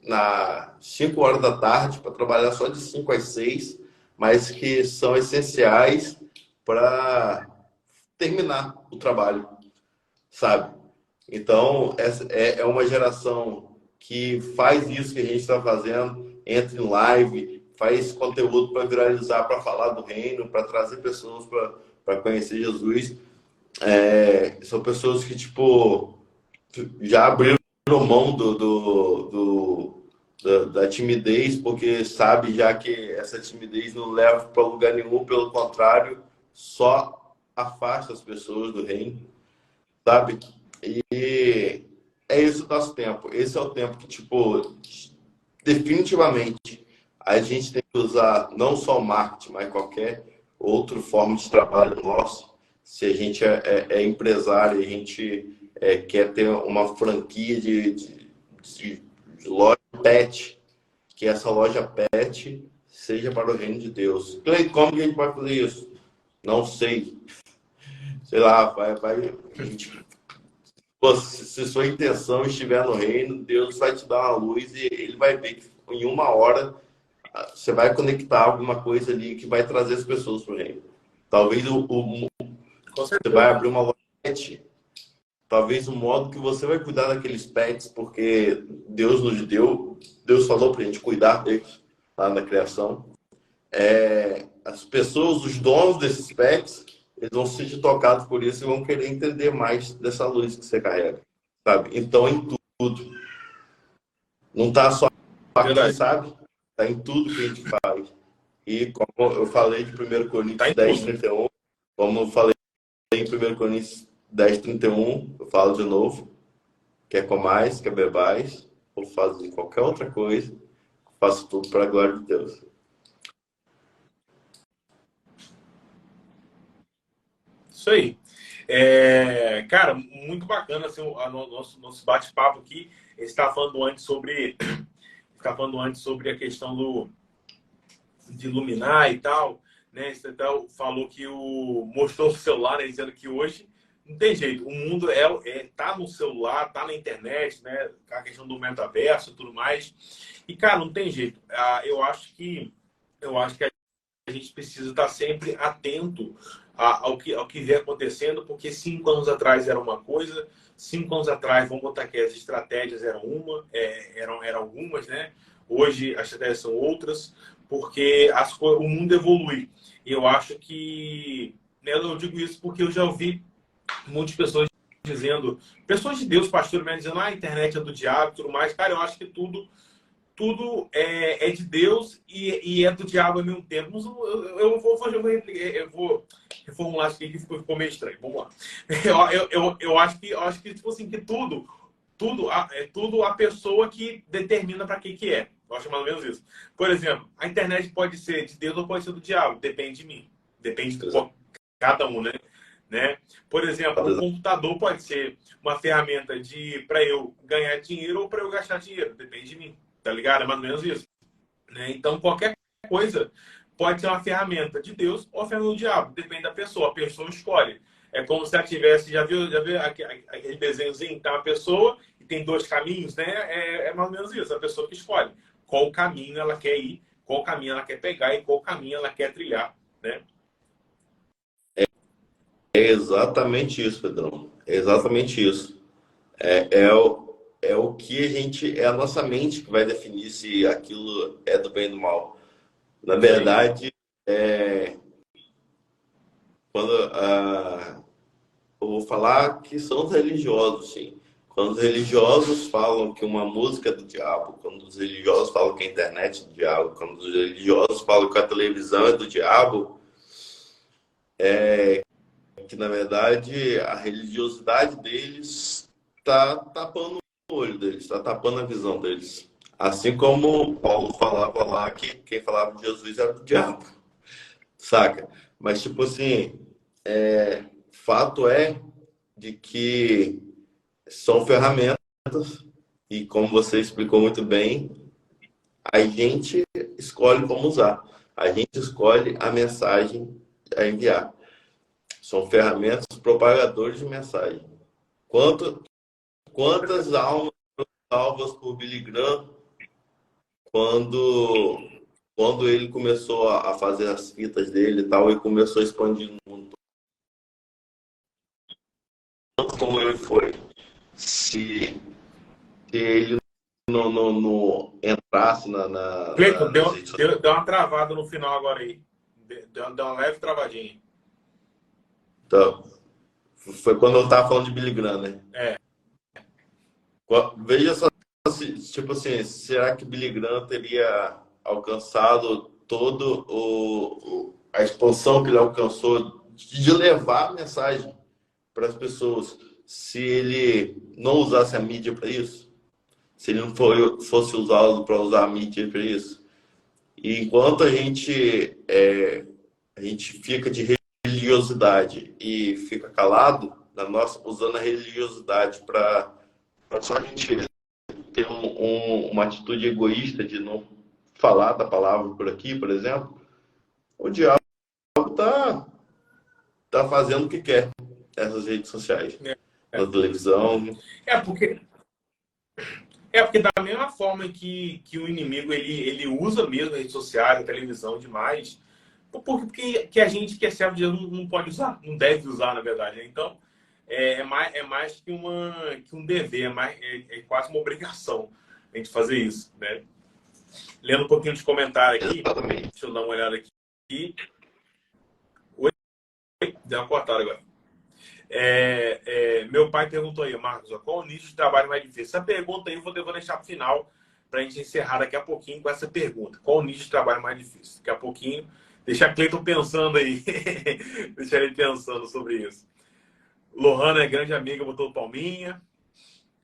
na 5 horas da tarde para trabalhar só de 5 às 6, mas que são essenciais para terminar o trabalho, sabe? Então, essa é uma geração que faz isso que a gente está fazendo, entra em live, faz conteúdo para viralizar, para falar do reino, para trazer pessoas para conhecer Jesus. São pessoas que, tipo, já abriram mão da timidez, porque sabe já que essa timidez não leva para lugar nenhum, pelo contrário, só afasta as pessoas do reino, sabe? E é esse o nosso tempo. Esse é o tempo que, tipo, definitivamente a gente tem que usar não só o marketing, mas qualquer outra forma de trabalho nosso. Se a gente é empresário, a gente quer ter uma franquia de loja pet, que essa loja pet seja para o reino de Deus. Cleiton, como que a gente vai fazer isso? Não sei. Sei lá, vai a gente. Pô, se sua intenção estiver no reino, Deus vai te dar uma luz e ele vai ver que em uma hora você vai conectar alguma coisa ali que vai trazer as pessoas para o reino. Talvez você vai abrir uma loja pet, talvez o modo que você vai cuidar daqueles pets, porque Deus nos deu, Deus falou para a gente cuidar deles lá na criação. As pessoas, os donos desses pets, eles vão se sentir tocados por isso e vão querer entender mais dessa luz que você carrega, sabe? Então, em tudo. Não está só aqui, Verdade. sabe? Está em tudo que a gente faz. E como eu falei de 1 Tá Coríntios em 10, tudo. 31, como eu falei em 1 Coríntios 10, 31, eu falo de novo. Quer comais, quer bebais, ou fazer qualquer outra coisa, faço tudo para a glória de Deus. Isso aí. Cara, muito bacana assim, nosso bate-papo aqui. A gente estava falando antes sobre a questão de iluminar e tal, né? Você falou que mostrou o celular, né? Dizendo que hoje não tem jeito. O mundo tá no celular, tá na internet, né? A questão do metaverso e tudo mais. E, cara, não tem jeito. Eu acho que a gente precisa estar sempre atento ao que vem acontecendo, porque 5 anos atrás era uma coisa, 5 anos atrás, vamos botar que as estratégias eram algumas, né? Hoje as estratégias são outras, porque o mundo evolui. E eu acho que, né, eu digo isso porque eu já ouvi muitas pessoas dizendo, pessoas de Deus, pastores, dizendo, a internet é do diabo e tudo mais. Cara, eu acho que tudo é de Deus e é do diabo ao mesmo tempo. Eu vou reformular isso aqui que ficou meio estranho. Vamos lá. Eu acho que tipo assim, que tudo a pessoa que determina para que é. Eu acho mais ou menos isso. Por exemplo, a internet pode ser de Deus ou pode ser do diabo. Depende de mim. Depende de cada um, né? Por exemplo, o computador pode ser uma ferramenta para eu ganhar dinheiro ou para eu gastar dinheiro. Depende de mim. Tá ligado? É mais ou menos isso. Né? Então, qualquer coisa pode ser uma ferramenta de Deus ou uma ferramenta do diabo. Depende da pessoa. A pessoa escolhe. É como se ela tivesse... Já viu aquele desenhozinho? Tá uma pessoa e tem dois caminhos, né? É mais ou menos isso. A pessoa que escolhe qual caminho ela quer ir, qual caminho ela quer pegar e qual caminho ela quer trilhar, né? É exatamente isso, Pedrão. É exatamente isso. É o que a gente... É a nossa mente que vai definir se aquilo é do bem ou do mal. Na verdade, quando eu vou falar que são os religiosos, sim. Quando os religiosos falam que uma música é do diabo, quando os religiosos falam que a internet é do diabo, quando os religiosos falam que a televisão é do diabo, que na verdade a religiosidade deles está tapando o olho deles, está tapando a visão deles. Assim como Paulo falava lá que quem falava de Jesus era do diabo, saca? Mas tipo assim, fato é de que são ferramentas e como você explicou muito bem, a gente escolhe como usar. A gente escolhe a mensagem a enviar. São ferramentas propagadores de mensagem. Quantas almas salvas por Billy Graham quando ele começou a fazer as fitas dele e tal, e começou a expandir no mundo. Tanto como ele foi. Se ele não entrasse Cleiton, nas redes sociais. deu uma travada no final agora aí. Deu uma leve travadinha. Então, foi quando eu estava falando de Billy Graham, né? Veja só, tipo assim, será que Billy Graham teria alcançado a expansão que ele alcançou de levar a mensagem para as pessoas se ele não usasse a mídia para isso? Se ele não fosse usado para usar a mídia para isso? E enquanto a gente fica de religiosidade e fica calado, usando a religiosidade para só a gente ter uma atitude egoísta de não falar da palavra por aqui, por exemplo, o diabo tá fazendo o que quer nessas redes sociais, na televisão. Porque da mesma forma que o inimigo ele usa mesmo as redes sociais, a televisão demais, porque que a gente que é servo de Deus não pode usar, não deve usar, na verdade. Né? Então, é mais que um dever, é quase uma obrigação a gente fazer isso, né? Lendo um pouquinho de comentário aqui, Exatamente. deixa eu dar uma olhada aqui. Oi? Deu uma cortada agora. Meu pai perguntou aí, Marcos, qual o nicho de trabalho mais difícil? Essa pergunta aí eu vou deixar para o final, para a gente encerrar daqui a pouquinho com essa pergunta. Qual o nicho de trabalho mais difícil? Daqui a pouquinho, deixa a Cleiton pensando aí. Deixa ele pensando sobre isso. Lohana é grande amiga, botou palminha.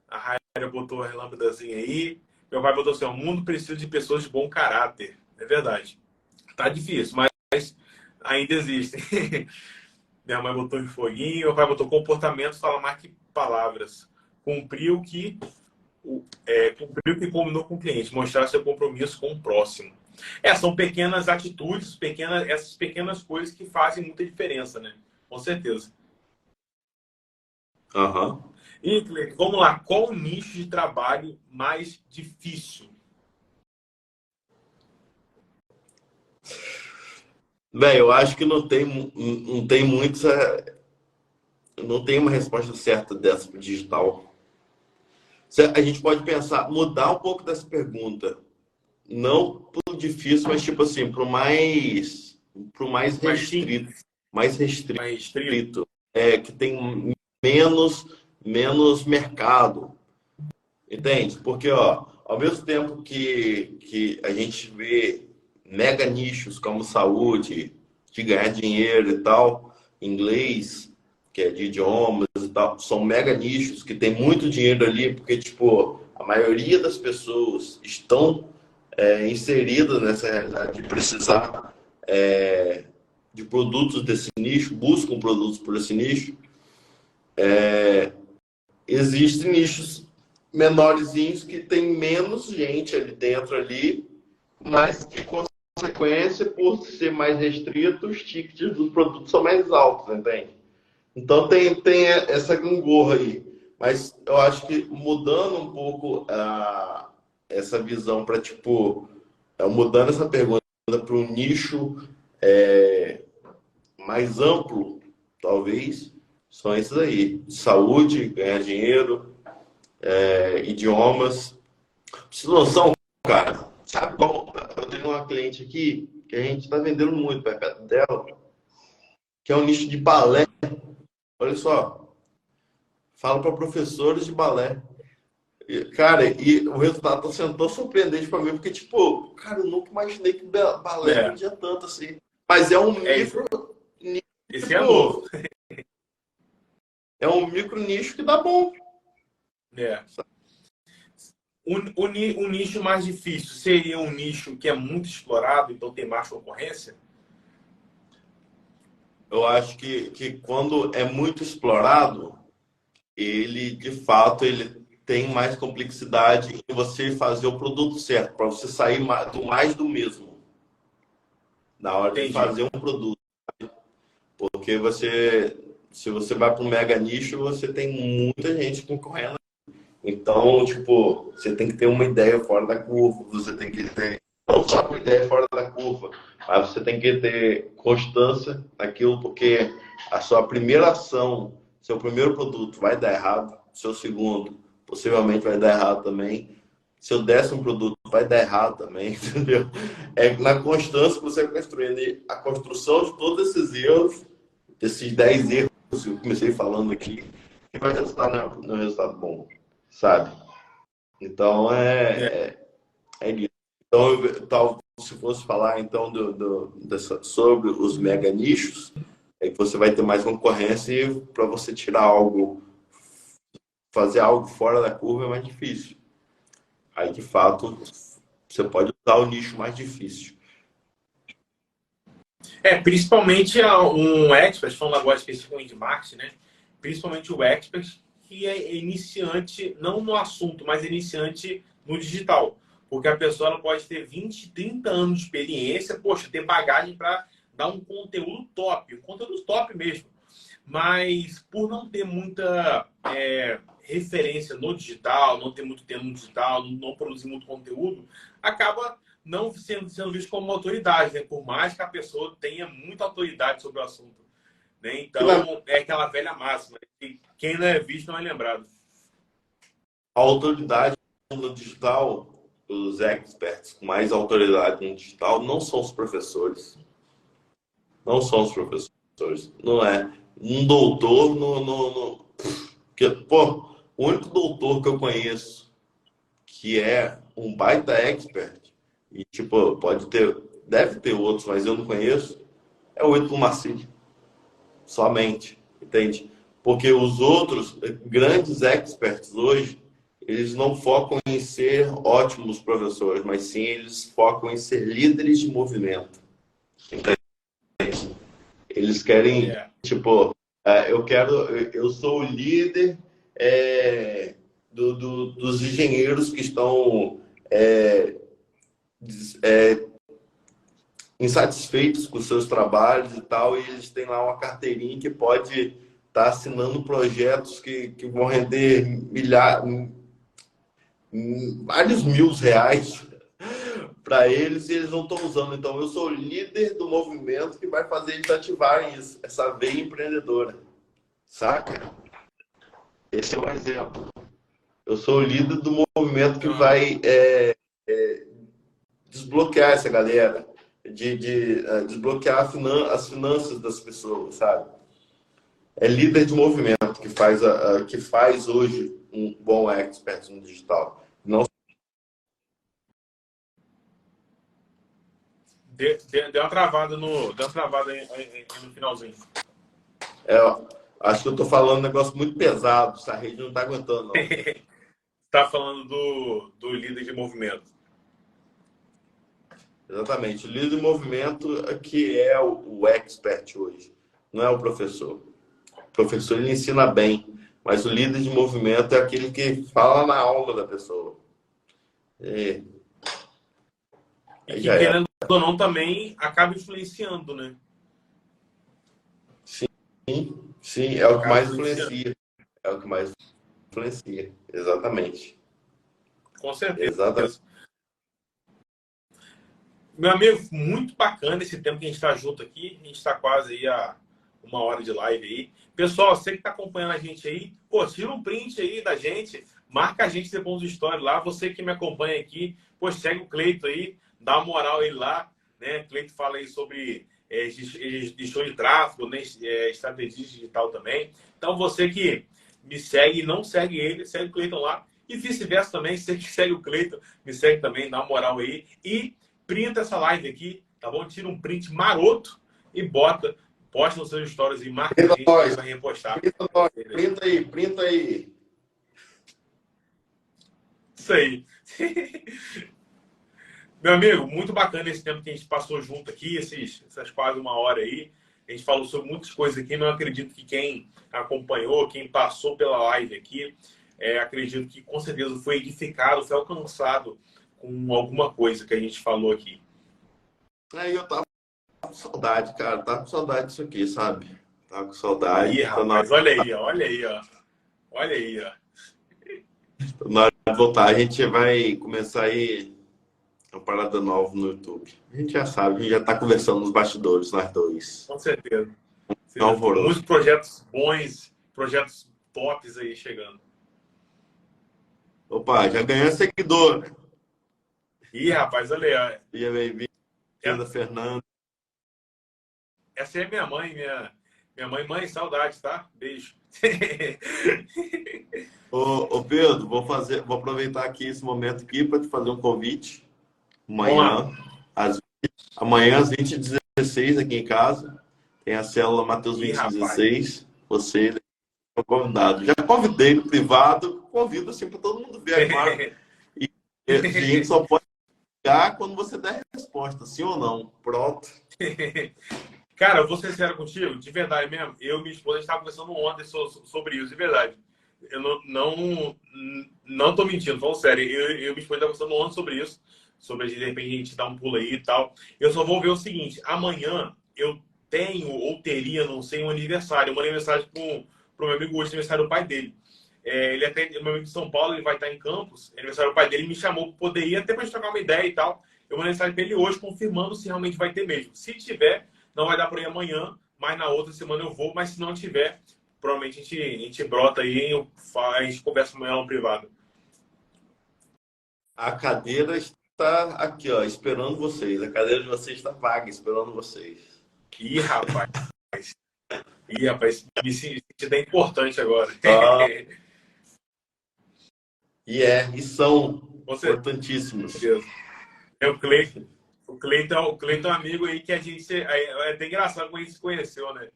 A Raira botou a lâmpadazinha aí. Meu pai botou assim, o mundo precisa de pessoas de bom caráter. É verdade. Tá difícil, mas ainda existem. Minha mãe botou em foguinho, meu pai botou comportamento, fala mais que palavras. Cumpriu o que cumpriu o que combinou com o cliente, mostrar seu compromisso com o próximo. São pequenas atitudes, essas pequenas coisas que fazem muita diferença, né? Com certeza. Aham. E, Cleiton, vamos lá. Qual o nicho de trabalho mais difícil? Bem, eu acho que não tem muita. Não tem uma resposta certa dessa pro digital. A gente pode pensar, mudar um pouco dessa pergunta. Não pro difícil, mas tipo assim, pro mais Mais simples, restrito. Mais mais restrito? restrito. Que tem menos mercado. Entende? Porque, ó, ao mesmo tempo que a gente vê mega nichos como saúde, de ganhar dinheiro e tal, inglês, que é de idiomas e tal, são mega nichos que tem muito dinheiro ali, porque, tipo, a maioria das pessoas estão inseridas nessa realidade de precisar de produtos desse nicho, buscam produtos por esse nicho. Existem nichos menorzinhos que tem menos gente ali dentro ali, mas que, consequência, por ser mais restrito, os tickets dos produtos são mais altos, entende? Então tem essa gangorra aí. Mas eu acho que mudando um pouco essa visão para, tipo, mudando essa pergunta para um nicho mais amplo, talvez, são esses aí. Saúde, ganhar dinheiro, idiomas. Pra você ter noção, cara, sabe qual? Eu tenho uma cliente aqui que a gente está vendendo muito perto dela, que é um nicho de balé. Olha só, falo para professores de balé. Cara, e o resultado está sendo tão surpreendente para mim, porque, tipo, cara, eu nunca imaginei que balé vendia tanto assim. Mas é um micro nicho, Esse é novo. É um micro nicho que dá bom. O nicho mais difícil seria um nicho que é muito explorado, então tem mais concorrência? Eu acho que quando é muito explorado, ele, de fato, ele tem mais complexidade em você fazer o produto certo, para você sair do mais do mesmo na hora de fazer um produto. Porque se você vai para um mega nicho, você tem muita gente concorrendo. Então, tipo, você tem que ter uma ideia fora da curva, você tem que ter não só uma ideia fora da curva, mas você tem que ter constância naquilo, porque a sua primeira ação, seu primeiro produto vai dar errado, seu segundo possivelmente vai dar errado também, seu 10º produto vai dar errado também, entendeu? É na constância que você vai construindo. E a construção de todos esses erros, esses 10 erros que eu comecei falando aqui, que vai resultar no resultado bom, sabe? Então, isso. Então, se fosse falar então sobre os mega nichos, é que você vai ter mais concorrência e para você tirar algo, fazer algo fora da curva é mais difícil. Aí, de fato, você pode usar o nicho mais difícil. Principalmente um expert, falando agora especificamente de marketing, né? Principalmente o expert que é iniciante, não no assunto, mas iniciante no digital. Porque a pessoa ela pode ter 20, 30 anos de experiência, poxa, ter bagagem para dar um conteúdo top mesmo. Mas por não ter muita referência no digital, não ter muito tempo no digital, não produzir muito conteúdo, acaba não sendo visto como uma autoridade, né? Por mais que a pessoa tenha muita autoridade sobre o assunto. Né? Então, é aquela velha máxima. Quem não é visto não é lembrado. A autoridade no digital, os experts com mais autoridade no digital, não são os professores. Não são os professores. Não é. Um doutor porque, pô, o único doutor que eu conheço que é um baita expert, e tipo, deve ter outros, mas eu não conheço, é o Ítalo Marcílio. Somente, entende? Porque os outros grandes experts hoje, eles não focam em ser ótimos professores, mas sim eles focam em ser líderes de movimento. Entende? Eles querem, É. tipo, eu sou o líder dos engenheiros que estão é, insatisfeitos com seus trabalhos e tal, e eles têm lá uma carteirinha que pode estar assinando projetos que vão render vários mil reais para eles e eles não estão usando. Então, eu sou o líder do movimento que vai fazer eles ativarem isso, essa veia empreendedora. Saca? Esse é um exemplo. Eu sou o líder do movimento que vai desbloquear essa galera, desbloquear as finanças das pessoas, sabe? É líder de movimento que faz hoje um bom expert no digital. Não Deu uma travada no finalzinho. acho que eu estou falando um negócio muito pesado, essa rede não está aguentando, não. Tá falando do líder de movimento. Exatamente. O líder de movimento que é o expert hoje, não é o professor. O professor ele ensina bem, mas o líder de movimento é aquele que fala na alma da pessoa. E Aí que, já é. querendo ou não, também acaba influenciando, né? Sim, é o que Acaba mais influenciando. influencia. É o que mais influencia. Exatamente. Com certeza. Exatamente. Meu amigo, muito bacana esse tempo que a gente está junto aqui. A gente está quase aí a 1 hora de live aí. Pessoal, você que está acompanhando a gente aí, pô, tira um print aí da gente, marca a gente depois do story lá. Você que me acompanha aqui, pô, segue o Cleito aí, dá uma moral aí lá, né? O Cleito fala aí sobre gestão de tráfego, né? Estratégia digital também. Então, você que me segue e não segue ele, segue o Cleiton lá. E vice-versa também, você que segue o Cleiton, me segue também, dá uma moral aí. E printa essa live aqui, tá bom? Tira um print maroto e posta nos seus stories e marca a gente que a gente vai repostar. Printa aí. Isso aí. Meu amigo, muito bacana esse tempo que a gente passou junto aqui, essas quase 1 hora aí. A gente falou sobre muitas coisas aqui, mas eu acredito que quem acompanhou, quem passou pela live aqui, acredito que com certeza foi edificado, foi alcançado com alguma coisa que a gente falou aqui. Aí eu tava com saudade, cara. Tava com saudade disso aqui, sabe? Tava com saudade. Aí, rapaz, olha aí, ó. Olha aí, ó. Olha aí, ó. Na hora de voltar, a gente vai começar aí uma parada nova no YouTube. A gente já sabe, a gente já tá conversando nos bastidores, nós dois. Com certeza. Não, Muitos projetos bons, projetos tops aí chegando. Opa, já ganhou seguidor. Ih, rapaz, olha aí, ó. Seja bem-vinda, Fernanda. Essa é minha mãe, mãe, saudade, tá? Beijo. Ô Pedro, vou aproveitar aqui esse momento aqui para te fazer um convite. Amanhã às 20h16 aqui em casa, tem a célula Mateus 2016. Você é convidado. Já convidei no privado, convido assim para todo mundo ver agora. E a gente só pode ligar quando você der a resposta, sim ou não. Pronto. Cara, eu vou ser sincero contigo, de verdade mesmo. Eu e minha esposa estava conversando ontem sobre isso, de verdade. Eu não tô mentindo, falando sério. Eu e minha esposa estava conversando ontem sobre isso, sobre de repente a gente dar um pulo aí e tal. Eu só vou ver o seguinte: amanhã eu tenho ou teria, não sei, um aniversário. Eu mandei mensagem pro meu amigo hoje, aniversário do pai dele. Ele até, meu amigo de São Paulo, ele vai estar em Campos, aniversário do pai dele, me chamou para poder ir, até para gente trocar uma ideia e tal. Eu mandei mensagem para ele hoje, confirmando se realmente vai ter mesmo. Se tiver, não vai dar para ir amanhã, mas na outra semana eu vou. Mas se não tiver, provavelmente a gente brota aí e a gente conversa amanhã no privado. A cadeira está aqui, ó, esperando vocês. A cadeira de vocês está vaga, esperando vocês. Ih, rapaz. Me senti bem importante agora. E são importantíssimos. O Cleiton é um amigo aí que a gente... É até engraçado como a gente se conheceu, né?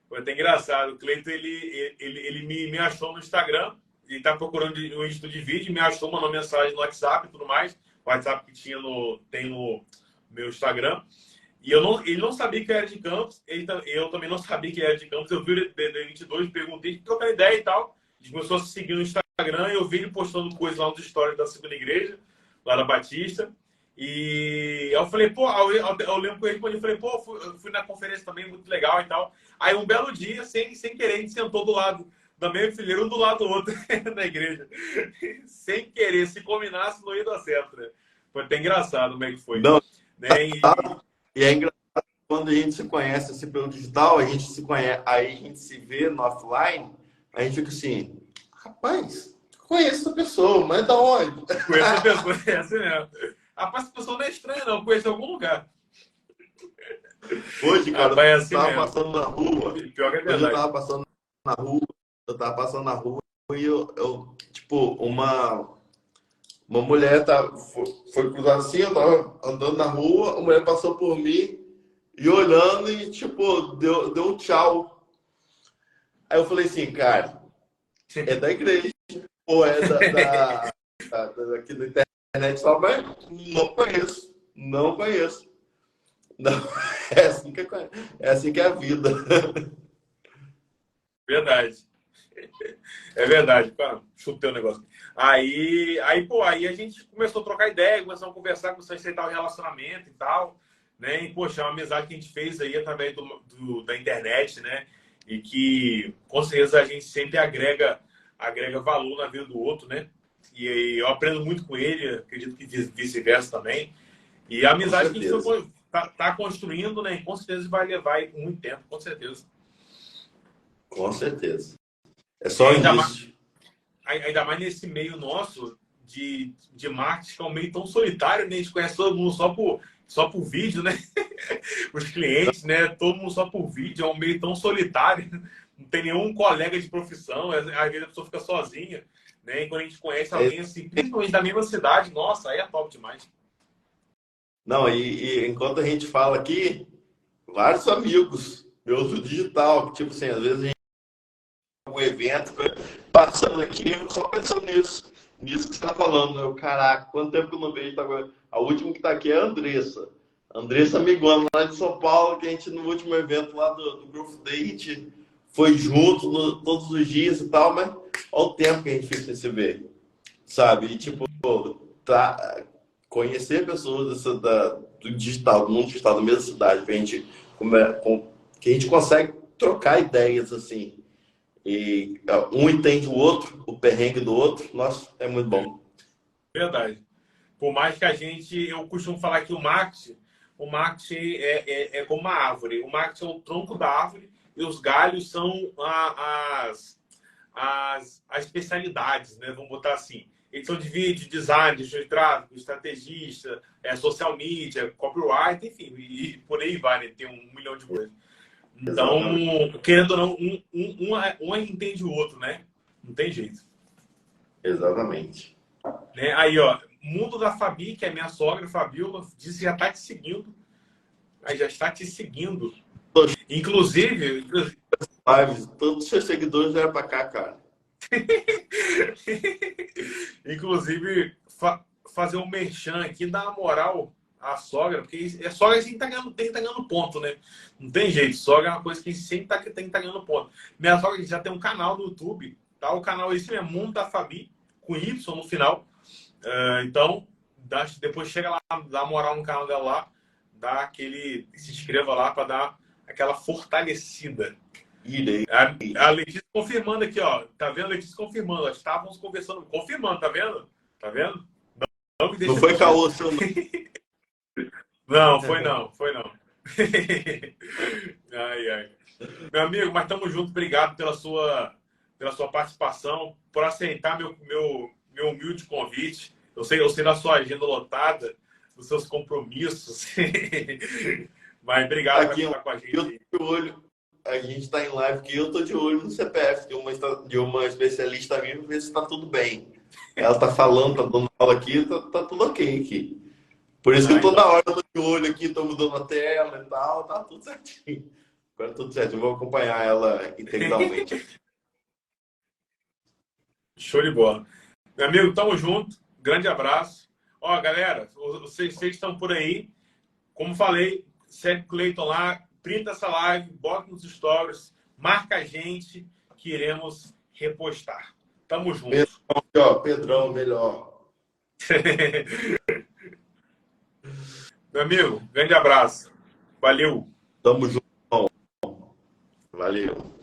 Foi até engraçado. O Cleiton, ele me achou no Instagram. Ele tá procurando um estúdio de vídeo. Me achou, mandou mensagem no WhatsApp e tudo mais. O WhatsApp que tem no meu Instagram. E ele não sabia que eu era de Campos, eu também não sabia que ele era de Campos. Eu vi ele de 22, perguntei, trocando ideia e tal. A gente começou a se seguir no Instagram e eu vi ele postando coisas lá nos stories da segunda igreja, lá da Batista. E eu falei, pô, eu lembro que eu respondi, eu falei, pô, fui na conferência também, muito legal e tal. Aí um belo dia, sem querer, a gente sentou do lado da mesma fileira, um do lado do outro, na igreja. Sem querer, se combinasse, não ia dar certo, né? Foi até engraçado como é que foi. Não, Né? e é engraçado quando a gente se conhece assim pelo digital, a gente se conhece, aí a gente se vê no offline, a gente fica assim, rapaz, conheço essa pessoa, mas da onde? Conheço a pessoa, é assim mesmo. Rapaz, essa pessoa não é estranha, não. Conheço em algum lugar. Hoje, cara, Rapaz, é assim eu tava mesmo. passando na rua, Pior que é hoje eu verdade. tava passando na rua, e tipo, uma mulher foi cruzar assim, eu tava andando na rua, a mulher passou por mim e olhando e, tipo, deu um tchau. Aí eu falei assim, cara, é da igreja ou é daqui da internet? Só, mas não conheço, não conheço. Não, é assim que é a vida. Verdade. É verdade. Cara, chutei o negócio. Aí a gente começou a trocar ideia, começou a conversar, começou a aceitar o relacionamento e tal, né? E, poxa, é uma amizade que a gente fez aí através da internet, né? E que, com certeza, a gente sempre agrega valor na vida do outro, né? E eu aprendo muito com ele, acredito que vice-versa também. E a Com amizade que a gente certeza, tá construindo, né? E com certeza vai levar aí muito tempo, com certeza. com certeza. É E só o início. ainda mais nesse meio nosso de marketing, que é um meio tão solitário, né? A gente conhece todo mundo só por vídeo, né? Os clientes, né? Todo mundo só por vídeo, é um meio tão solitário. Não tem nenhum colega de profissão, às vezes a pessoa fica sozinha, né? E quando a gente conhece É, alguém assim, principalmente da mesma cidade, nossa, aí é top demais. não, e enquanto a gente fala aqui, vários amigos meus do digital, tipo assim, às vezes a gente tem um evento, passando aqui, eu só pensando nisso que você está falando, né? Caraca, quanto tempo que eu não vejo, tá agora? A última que está aqui é a Andressa. Andressa amigona lá de São Paulo, que a gente no último evento lá do Growth Day, a gente foi junto todos os dias e tal, mas olha o tempo que a gente fica sem se ver, sabe? E tipo, tá, conhecer pessoas do digital, do mundo digital, da mesma cidade, que a gente consegue trocar ideias assim. E um entende o outro, o perrengue do outro, nossa, é muito bom. Verdade. Por mais que eu costumo falar que o marketing é como uma árvore. O marketing é o tronco da árvore e os galhos são as especialidades, né? Vamos botar assim. Edição de vídeo, design, gestão de tráfego, estrategista, social media, copyright, enfim, e por aí vai, né? Tem 1 milhão de coisas. Então, Exatamente. querendo ou não, um entende o outro, né? Não tem jeito. Exatamente. Né? Aí, ó, mundo da Fabi, que é minha sogra, Fabiola, disse que já está te seguindo. Aí já está te seguindo. Inclusive, Lives, todos os seus seguidores vieram pra cá, cara. inclusive fazer um merchan aqui, dar uma moral à sogra, porque a sogra tem que estar ganhando ponto, né? Não tem jeito. Sogra é uma coisa que sempre tem que estar ganhando ponto. Minha sogra já tem um canal no YouTube, tá? O canal é esse mesmo, Mundo da Fabi, com Y no final. Então, depois chega lá, dá moral no canal dela lá, se inscreva lá para dar aquela fortalecida. Irei. A Letícia confirmando aqui, ó. Tá vendo a Letícia confirmando? Nós estávamos conversando, confirmando, tá vendo? Tá vendo? Não me Não deixa foi mentir. caô seu, não. Não, foi não, foi não. Ai, ai. Meu amigo, mas estamos juntos. Obrigado pela sua participação, por aceitar meu humilde convite. Eu sei da sua agenda lotada, dos seus compromissos. Mas obrigado por Aqui, estar com a gente eu aí. tô de olho. A gente tá em live aqui, eu tô de olho no CPF de uma especialista minha, pra ver se tá tudo bem. Ela tá falando, tá dando aula aqui, tá tudo ok aqui. Por isso que eu toda Então, hora eu tô de olho aqui, tô mudando a tela e tal, tá tudo certinho. Agora tudo certo, eu vou acompanhar ela integralmente. show de bola. Meu amigo, tamo junto. Grande abraço. Ó, galera, vocês estão por aí. Como falei, segue o Cleiton lá, printa essa live, bota nos stories, marca a gente que iremos repostar. Tamo junto. Pedrão, melhor. Meu amigo, grande abraço. Valeu. Tamo junto. Valeu.